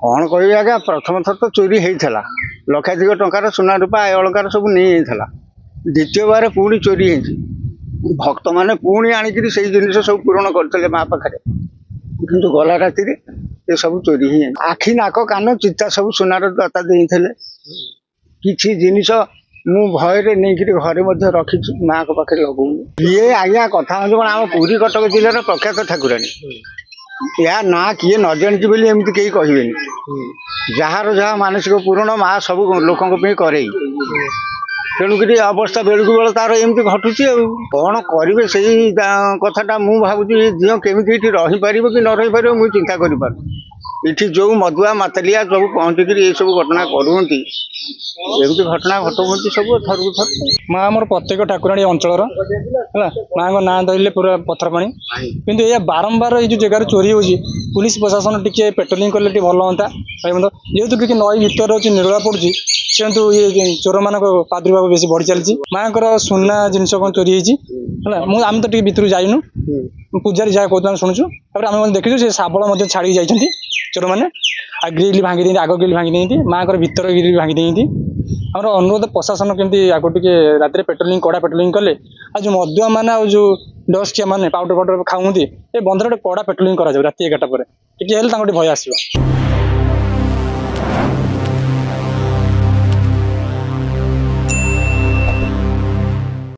कौन कह आज्ञा प्रथम थर तो चोरी होता लक्षाधिक टंकार सुना रूपा अलंकार सब नहीं द्वितीय बार पुणी चोरी भक्त मैंने पुणी आणिक जिन सब पूरण करते माँ पाखे कि गला राति ये सब चोरी ही आखि नाक कान चिता सब सुनार दाता देते किसी जिनिस मु भय नहीं घरे रखी माँ को पाखे लगौनी ये आज्ञा कथा कौन आम पुरी कटक जिलार प्रख्यात ठाकुराणी या ना किए न जानी बोली एमती कहीं कहबेनि जार जहाँ मानसिक पूरण माँ सब लोकों करे तेणुक अवस्था बेलू बेल तार एमती घटुची कौन करेंगे से कथाटा मुझे भावुँ झील केमी रहीपर कि न रहीपर मुझे चिंता कर जो मदुआ मातालिया सब पहुँचिक ये सब घटना करती एमती घटना घटाऊँ सब थरक थर माँ आम प्रत्येक ठाकुराणी अंचल है माँ को ना धरले पूरा पथर पानी किंतु ये बारंबार ये जगह चोरी हो पुलिस प्रशासन टी पेट्रोलिंग कले भल हाँ जेहेतु टी नई भितर रोच निर्गला पड़ी सेहेतु ये चोर मान प्रादुर्भाव बेस बढ़ी चलती माँ को सुना जिन कौन चोरी है आम तो भितर जाइनु पूजारी जहाँ कहते शुणुचु आम देखीचु से शाबल छाड़ी जाइए चोर मैंने आ ग्रिल भांगी दी आग ग्रिल भांगी दी माँ को भीतर ग्रिल भांगी दी आम अनुरोध प्रशासन केमती आगे टे रात पेट्रोलिंग कड़ा पेट्रोलिंग कले आ जो मदुआ मैंने जो डस्किया मैंने पाउडर पाउडर खाऊँ ये बंदर गोटे कड़ा पेट्रोलिंग कर रात 11टा पर भय आस।